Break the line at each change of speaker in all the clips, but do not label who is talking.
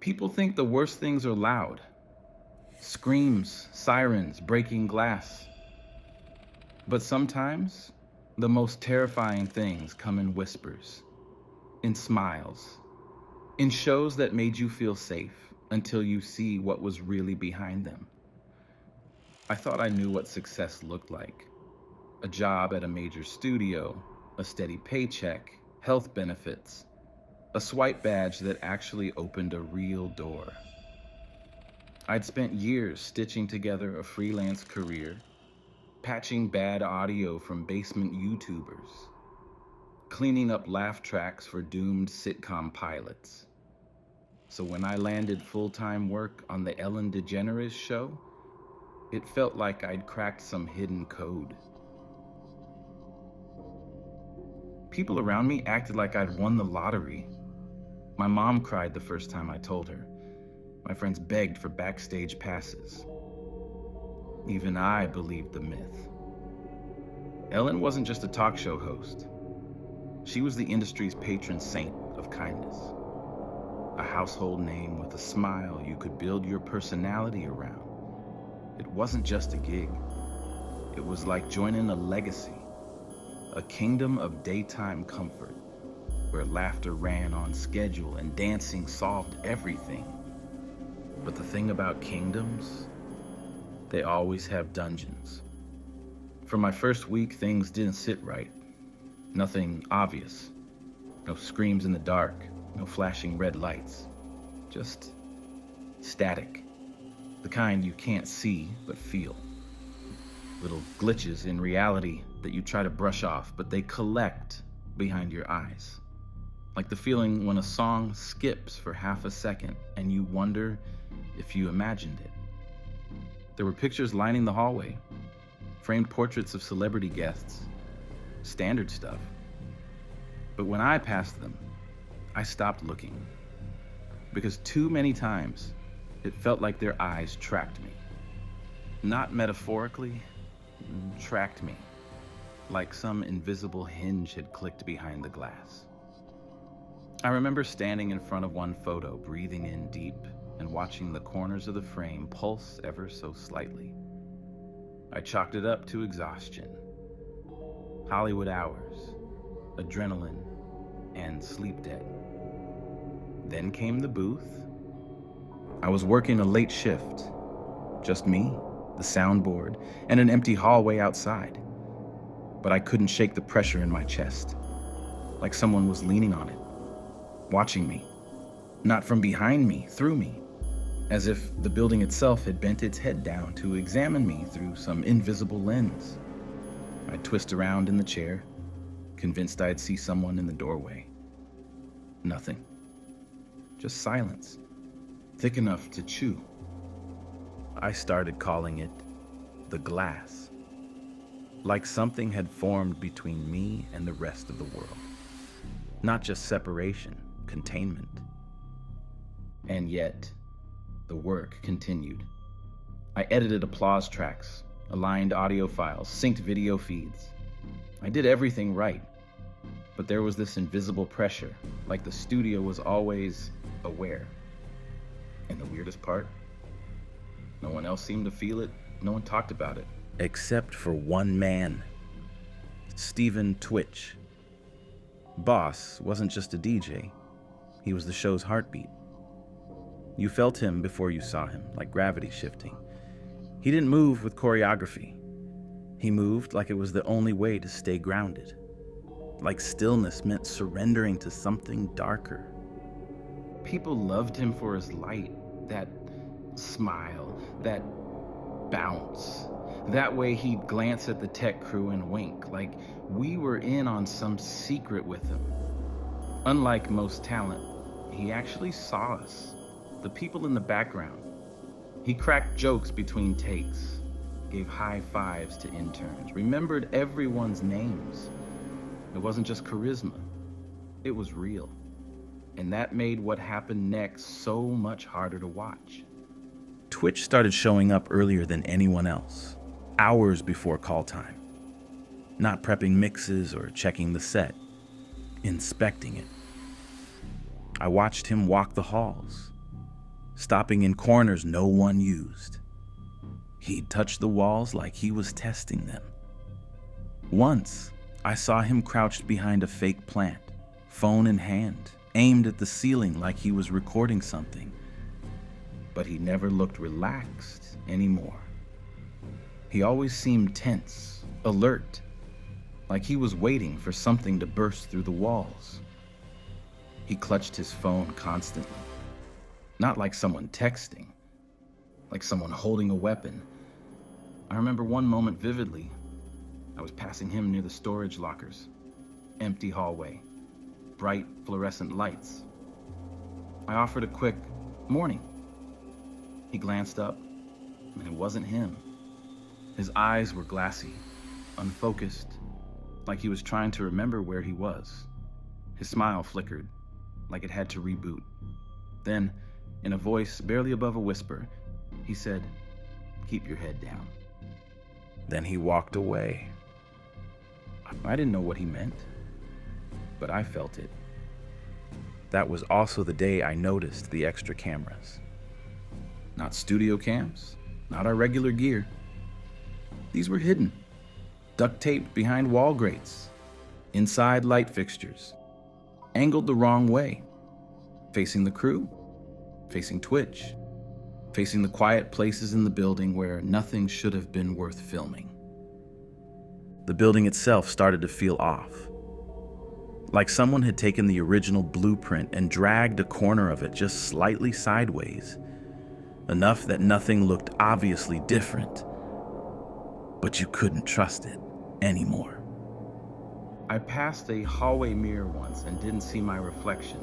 People think the worst things are loud. Screams, sirens, breaking glass. But sometimes, the most terrifying things come in whispers, in smiles, in shows that made you feel safe until you see what was really behind them. I thought I knew what success looked like. A job at a major studio, a steady paycheck, health benefits, a swipe badge that actually opened a real door. I'd spent years stitching together a freelance career, patching bad audio from basement YouTubers, cleaning up laugh tracks for doomed sitcom pilots. So when I landed full-time work on the Ellen DeGeneres Show, it felt like I'd cracked some hidden code. People around me acted like I'd won the lottery. My mom cried the first time I told her. My friends begged for backstage passes. Even I believed the myth. Ellen wasn't just a talk show host. She was the industry's patron saint of kindness. A household name with a smile you could build your personality around. It wasn't just a gig. It was like joining a legacy, a kingdom of daytime comfort, where laughter ran on schedule and dancing solved everything. But the thing about kingdoms, they always have dungeons. For my first week, things didn't sit right. Nothing obvious. No screams in the dark, no flashing red lights. Just static. The kind you can't see but feel. Little glitches in reality that you try to brush off, but they collect behind your eyes. Like the feeling when a song skips for half a second and you wonder if you imagined it. There were pictures lining the hallway, framed portraits of celebrity guests, standard stuff. But when I passed them, I stopped looking. Because too many times, it felt like their eyes tracked me. Not metaphorically, tracked me. Like some invisible hinge had clicked behind the glass. I remember standing in front of one photo, breathing in deep, and watching the corners of the frame pulse ever so slightly. I chalked it up to exhaustion. Hollywood hours, adrenaline, and sleep debt. Then came the booth. I was working a late shift. Just me, the soundboard, and an empty hallway outside. But I couldn't shake the pressure in my chest, like someone was leaning on it, watching me. Not from behind me, through me. As if the building itself had bent its head down to examine me through some invisible lens. I'd twist around in the chair, convinced I'd see someone in the doorway. Nothing. Just silence, thick enough to chew. I started calling it the glass. Like something had formed between me and the rest of the world. Not just separation, containment. And yet, the work continued. I edited applause tracks, aligned audio files, synced video feeds. I did everything right, but there was this invisible pressure, like the studio was always aware. And the weirdest part, no one else seemed to feel it, no one talked about it. Except for one man, tWitch. Boss wasn't just a DJ, he was the show's heartbeat. You felt him before you saw him, like gravity shifting. He didn't move with choreography. He moved like it was the only way to stay grounded. Like stillness meant surrendering to something darker. People loved him for his light, that smile, that bounce. That way he'd glance at the tech crew and wink, like we were in on some secret with him. Unlike most talent, he actually saw us, the people in the background. He cracked jokes between takes, gave high fives to interns, remembered everyone's names. It wasn't just charisma, it was real. And that made what happened next so much harder to watch. Twitch started showing up earlier than anyone else, hours before call time. Not prepping mixes or checking the set, inspecting it. I watched him walk the halls, stopping in corners no one used. He'd touch the walls like he was testing them. Once, I saw him crouched behind a fake plant, phone in hand, aimed at the ceiling like he was recording something. But he never looked relaxed anymore. He always seemed tense, alert, like he was waiting for something to burst through the walls. He clutched his phone constantly, not like someone texting, like someone holding a weapon. I remember one moment vividly. I was passing him near the storage lockers. Empty hallway, bright fluorescent lights. I offered a quick morning. He glanced up, and it wasn't him. His eyes were glassy, unfocused, like he was trying to remember where he was. His smile flickered, like it had to reboot. Then, in a voice barely above a whisper, he said, "Keep your head down." Then he walked away. I didn't know what he meant, but I felt it. That was also the day I noticed the extra cameras. Not studio cams, not our regular gear. These were hidden, duct taped behind wall grates, inside light fixtures, angled the wrong way, facing the crew, facing tWitch, facing the quiet places in the building where nothing should have been worth filming. The building itself started to feel off, like someone had taken the original blueprint and dragged a corner of it just slightly sideways, enough that nothing looked obviously different, but you couldn't trust it anymore. I passed a hallway mirror once and didn't see my reflection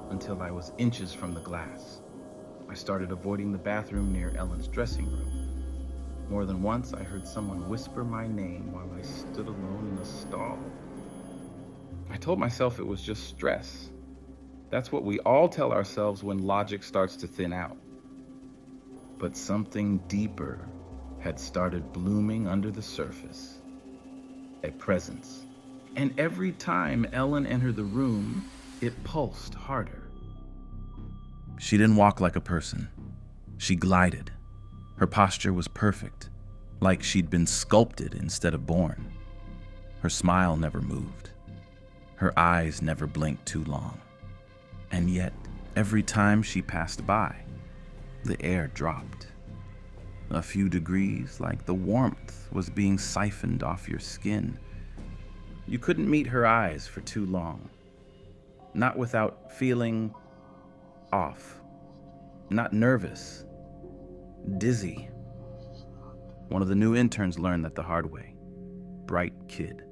until I was inches from the glass. I started avoiding the bathroom near Ellen's dressing room. More than once, I heard someone whisper my name while I stood alone in the stall. I told myself it was just stress. That's what we all tell ourselves when logic starts to thin out. But something deeper had started blooming under the surface. A presence. And every time Ellen entered the room, it pulsed harder. She didn't walk like a person. She glided. Her posture was perfect, like she'd been sculpted instead of born. Her smile never moved. Her eyes never blinked too long. And yet, every time she passed by, the air dropped. A few degrees, like the warmth was being siphoned off your skin. You couldn't meet her eyes for too long. Not without feeling off. Not nervous. Dizzy. One of the new interns learned that the hard way. Bright kid.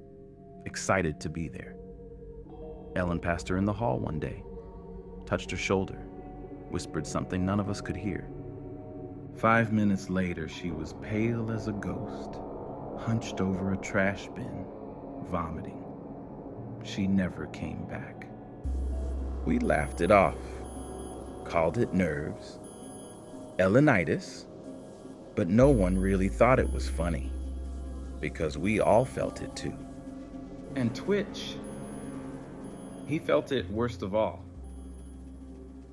Excited to be there. Ellen passed her in the hall one day. Touched her shoulder. Whispered something none of us could hear. 5 minutes later, she was pale as a ghost, hunched over a trash bin, vomiting. She never came back. We laughed it off, called it nerves, Ellenitis, but no one really thought it was funny, because we all felt it too. And tWitch, he felt it worst of all.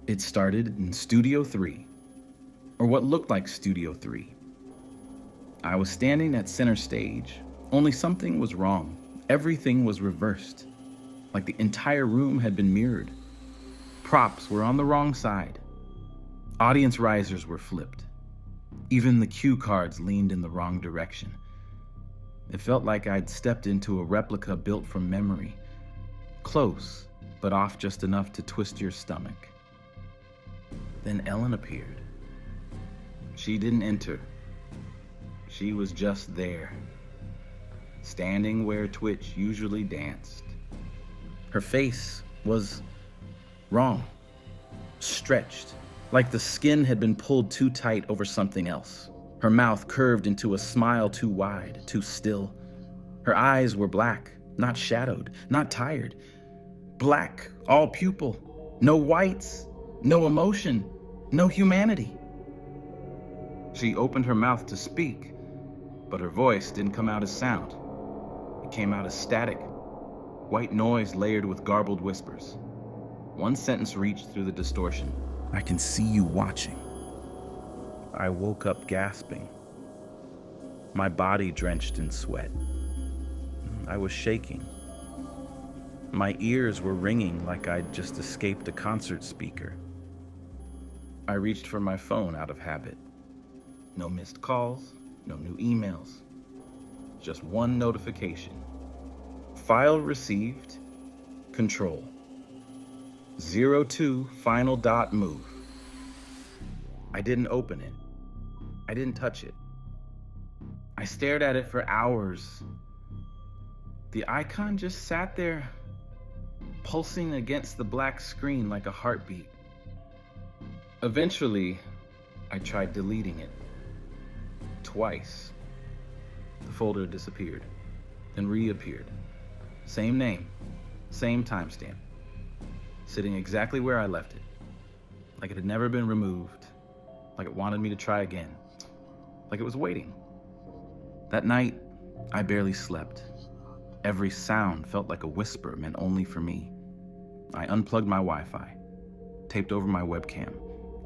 It started in Studio 3, or what looked like Studio 3. I was standing at center stage, only something was wrong. Everything was reversed, like the entire room had been mirrored. Props were on the wrong side. Audience risers were flipped. Even the cue cards leaned in the wrong direction. It felt like I'd stepped into a replica built from memory. Close, but off just enough to twist your stomach. Then Ellen appeared. She didn't enter. She was just there, standing where tWitch usually danced. Her face was wrong, stretched, like the skin had been pulled too tight over something else. Her mouth curved into a smile too wide, too still. Her eyes were black, not shadowed, not tired. Black, all pupil, no whites, no emotion, no humanity. She opened her mouth to speak, but her voice didn't come out as sound. It came out as static, white noise layered with garbled whispers. One sentence reached through the distortion. "I can see you watching." I woke up gasping, my body drenched in sweat. I was shaking. My ears were ringing like I'd just escaped a concert speaker. I reached for my phone out of habit. No missed calls, no new emails. Just one notification. File received, control. 02 final dot move. I didn't open it. I didn't touch it. I stared at it for hours. The icon just sat there, pulsing against the black screen like a heartbeat. Eventually, I tried deleting it. Twice. The folder disappeared, then reappeared. Same name, same timestamp. Sitting exactly where I left it. Like it had never been removed. Like it wanted me to try again. Like it was waiting. That night, I barely slept. Every sound felt like a whisper meant only for me. I unplugged my Wi-Fi, taped over my webcam,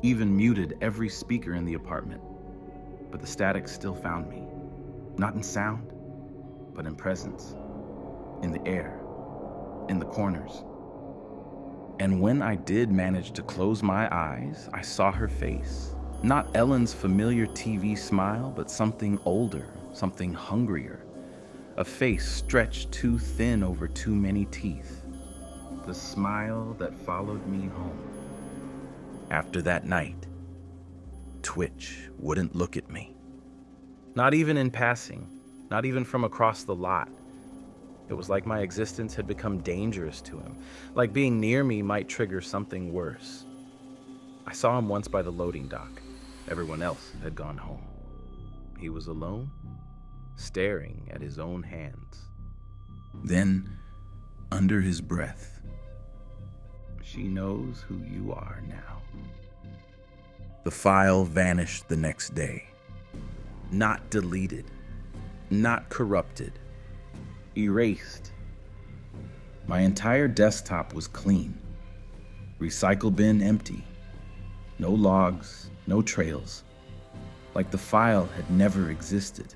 even muted every speaker in the apartment. But the static still found me. Not in sound, but in presence. In the air. In the corners. And when I did manage to close my eyes, I saw her face. Not Ellen's familiar TV smile, but something older, something hungrier. A face stretched too thin over too many teeth. The smile that followed me home. After that night, tWitch wouldn't look at me. Not even in passing, not even from across the lot. It was like my existence had become dangerous to him, like being near me might trigger something worse. I saw him once by the loading dock. Everyone else had gone home. He was alone, staring at his own hands. Then, under his breath, "She knows who you are now." The file vanished the next day. Not deleted, not corrupted, erased. My entire desktop was clean. Recycle bin empty. No logs, no trails. Like the file had never existed.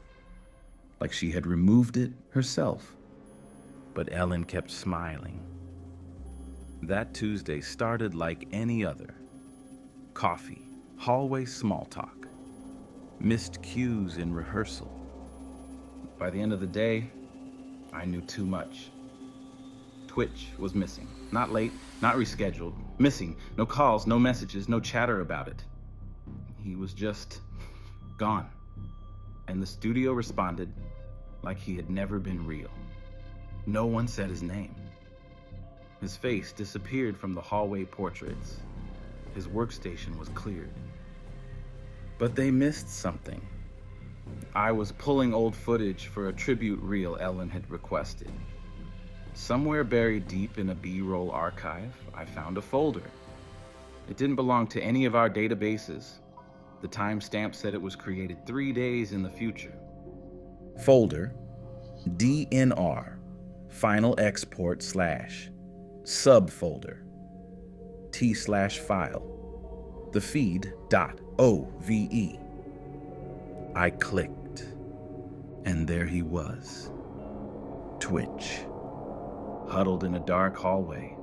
Like she had removed it herself. But Ellen kept smiling. That Tuesday started like any other. Coffee, hallway small talk, missed cues in rehearsal. By the end of the day, I knew too much. tWitch was missing. Not late, not rescheduled. Missing. No calls, no messages, no chatter about it. He was just gone. And the studio responded like he had never been real. No one said his name. His face disappeared from the hallway portraits. His workstation was cleared. But they missed something. I was pulling old footage for a tribute reel Ellen had requested. Somewhere buried deep in a B-roll archive, I found a folder. It didn't belong to any of our databases. The timestamp said it was created 3 days in the future. Folder, DNR, final export / subfolder, T/file, the feed .ove. I clicked, and there he was, tWitch, huddled in a dark hallway.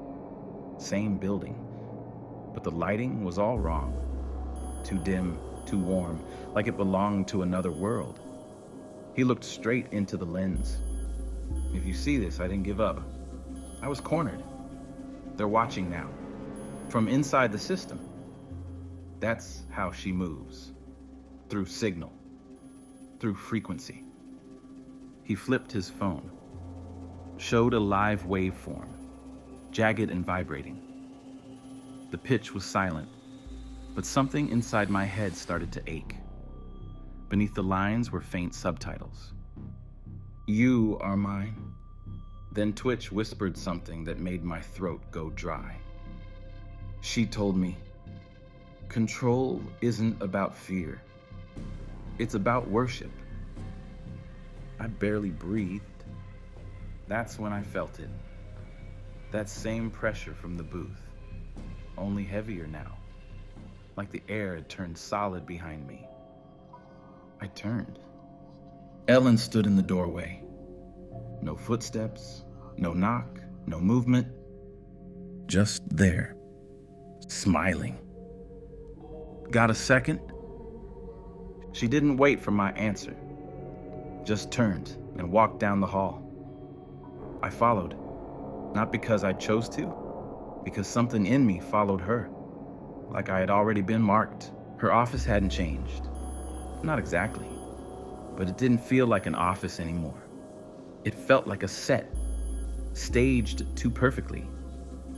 Same building, but the lighting was all wrong. Too dim, too warm, like it belonged to another world. He looked straight into the lens. If you see this, I didn't give up. I was cornered. They're watching now, from inside the system. That's how she moves, through signal, through frequency. He flipped his phone, showed a live waveform, jagged and vibrating. The pitch was silent, but something inside my head started to ache. Beneath the lines were faint subtitles. "You are mine." Then tWitch whispered something that made my throat go dry. She told me, "Control isn't about fear. It's about worship." I barely breathed. That's when I felt it. That same pressure from the booth, only heavier now, like the air had turned solid behind me. I turned. Ellen stood in the doorway. No footsteps, no knock, no movement. Just there, smiling. Got a second? She didn't wait for my answer. Just turned and walked down the hall. I followed, not because I chose to, because something in me followed her, like I had already been marked. Her office hadn't changed. Not exactly, but it didn't feel like an office anymore. It felt like a set, staged too perfectly,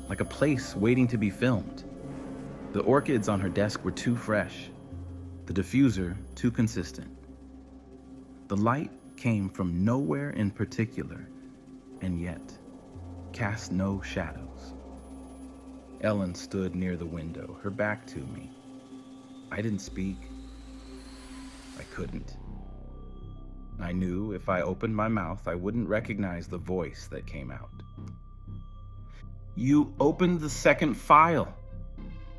like a place waiting to be filmed. The orchids on her desk were too fresh, the diffuser too consistent. The light came from nowhere in particular, and yet cast no shadows. Ellen stood near the window, her back to me. I didn't speak. I couldn't. I knew if I opened my mouth, I wouldn't recognize the voice that came out. "You opened the second file,"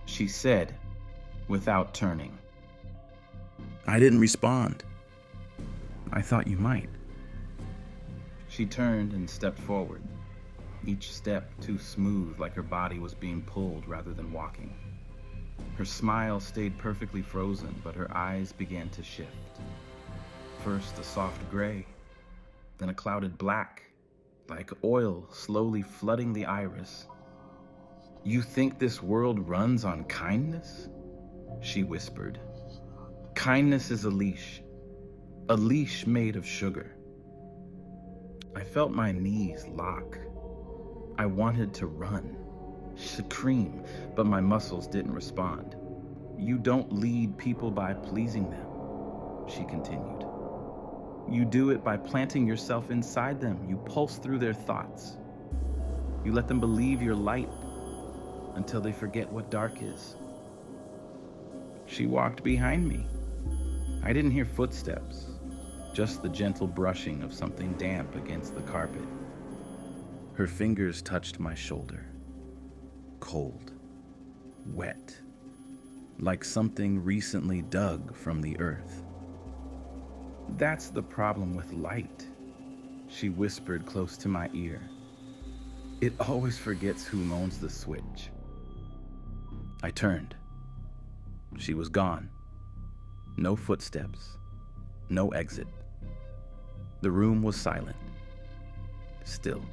she said, without turning. I didn't respond. "I thought you might." She turned and stepped forward, each step too smooth, like her body was being pulled rather than walking. Her smile stayed perfectly frozen, but her eyes began to shift. First a soft gray, then a clouded black, like oil slowly flooding the iris. "You think this world runs on kindness?" she whispered. "Kindness is a leash made of sugar." I felt my knees lock. I wanted to run, scream, but my muscles didn't respond. "You don't lead people by pleasing them," she continued. "You do it by planting yourself inside them. You pulse through their thoughts. You let them believe you're light until they forget what dark is." She walked behind me. I didn't hear footsteps, just the gentle brushing of something damp against the carpet. Her fingers touched my shoulder. Cold, wet, like something recently dug from the earth. "That's the problem with light," she whispered close to my ear. "It always forgets who owns the switch." I turned. She was gone. No footsteps, no exit. The room was silent, still,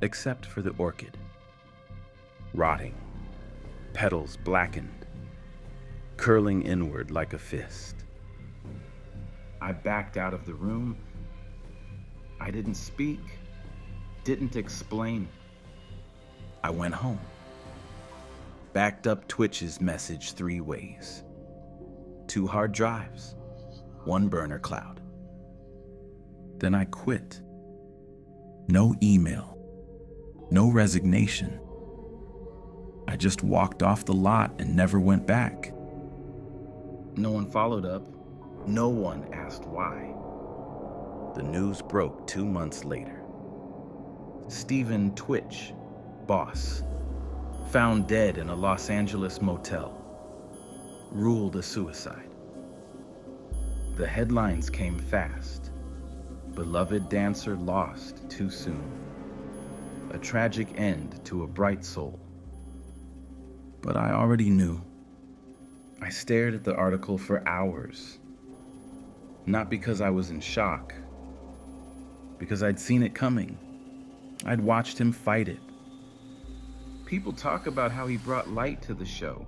except for the orchid. Rotting, petals blackened, curling inward like a fist. I backed out of the room. I didn't speak, didn't explain. I went home. Backed up Twitch's message 3 ways. 2 hard drives, 1 burner cloud. Then I quit. No email, no resignation. I just walked off the lot and never went back. No one followed up. No one asked why. The news broke 2 months later. Stephen Twitch, boss, found dead in a Los Angeles motel. Ruled a suicide. The headlines came fast. Beloved dancer lost too soon. A tragic end to a bright soul. But I already knew. I stared at the article for hours. Not because I was in shock, because I'd seen it coming. I'd watched him fight it. People talk about how he brought light to the show,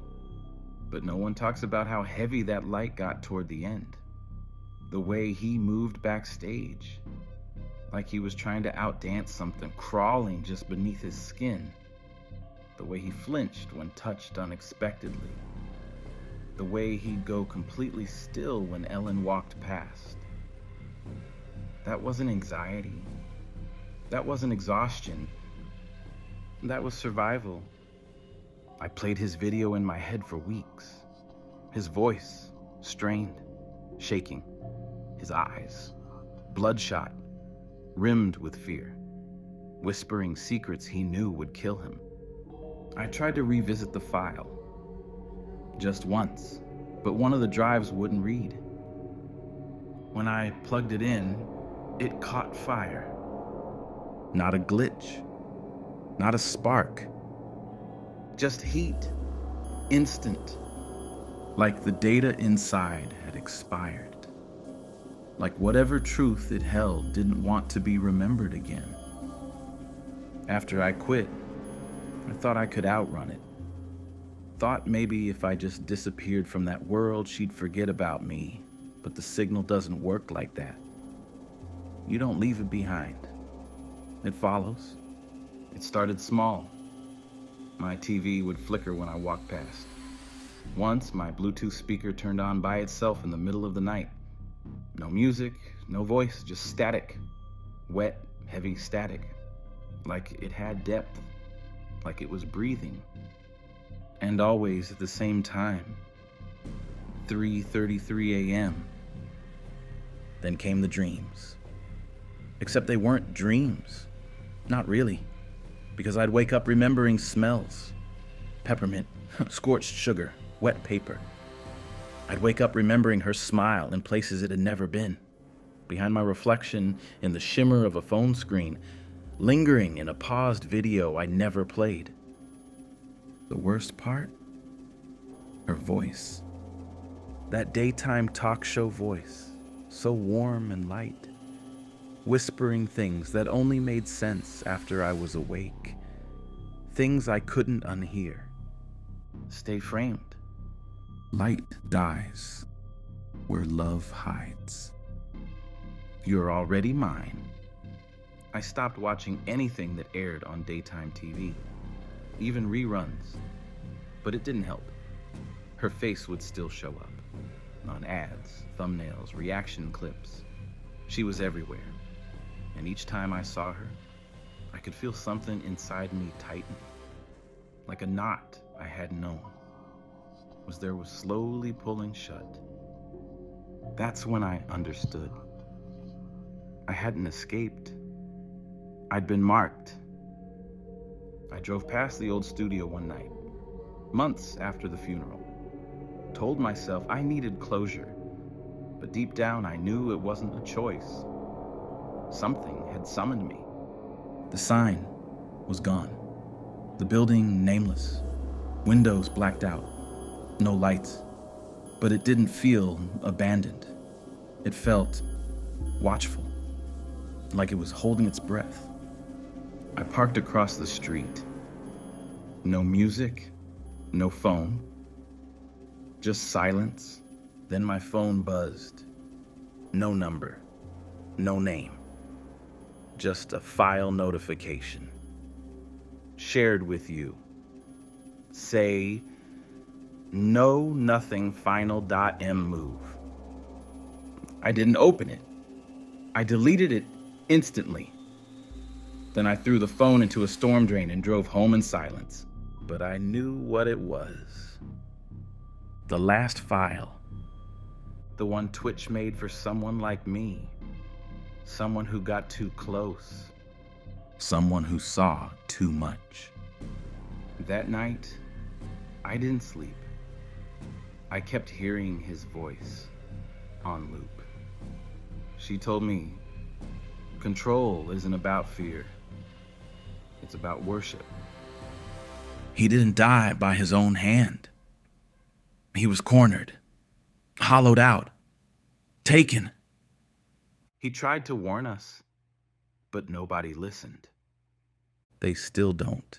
but no one talks about how heavy that light got toward the end. The way he moved backstage, like he was trying to outdance something crawling just beneath his skin. The way he flinched when touched unexpectedly. The way he'd go completely still when Ellen walked past. That wasn't anxiety. That wasn't exhaustion. That was survival. I played his video in my head for weeks. His voice, strained, shaking. His eyes, bloodshot, rimmed with fear, whispering secrets he knew would kill him. I tried to revisit the file. Just once, but one of the drives wouldn't read. When I plugged it in, it caught fire. Not a glitch, not a spark, just heat, instant, like the data inside had expired, like whatever truth it held didn't want to be remembered again. After I quit, I thought I could outrun it. Thought maybe if I just disappeared from that world, she'd forget about me. But the signal doesn't work like that. You don't leave it behind. It follows. It started small. My TV would flicker when I walked past. Once, my Bluetooth speaker turned on by itself in the middle of the night. No music, no voice, just static. Wet, heavy static. Like it had depth. Like it was breathing. And always at the same time. 3:33 a.m. Then came the dreams. Except they weren't dreams. Not really. Because I'd wake up remembering smells. Peppermint, scorched sugar, wet paper. I'd wake up remembering her smile in places it had never been. Behind my reflection in the shimmer of a phone screen, lingering in a paused video I never played. The worst part? Her voice. That daytime talk show voice, so warm and light, whispering things that only made sense after I was awake, things I couldn't unhear. Stay framed. Light dies where love hides. You're already mine. I stopped watching anything that aired on daytime TV, even reruns, but it didn't help. Her face would still show up, on ads, thumbnails, reaction clips. She was everywhere, and each time I saw her, I could feel something inside me tighten, like a knot I hadn't known, was slowly pulling shut. That's when I understood. I hadn't escaped. I'd been marked. I drove past the old studio one night, months after the funeral. Told myself I needed closure, but deep down I knew it wasn't a choice. Something had summoned me. The sign was gone. The building nameless. Windows blacked out. No lights. But it didn't feel abandoned. It felt watchful, like it was holding its breath. I parked across the street. No music, no phone. Just silence. Then my phone buzzed. No number, no name. Just a file notification. Shared with you. Say, no nothing final.m move. I didn't open it. I deleted it instantly. Then I threw the phone into a storm drain and drove home in silence. But I knew what it was. The last file. The one Twitch made for someone like me. Someone who got too close. Someone who saw too much. That night, I didn't sleep. I kept hearing his voice on loop. She told me, control isn't about fear. It's about worship. He didn't die by his own hand. He was cornered, hollowed out, taken. He tried to warn us, but nobody listened. They still don't.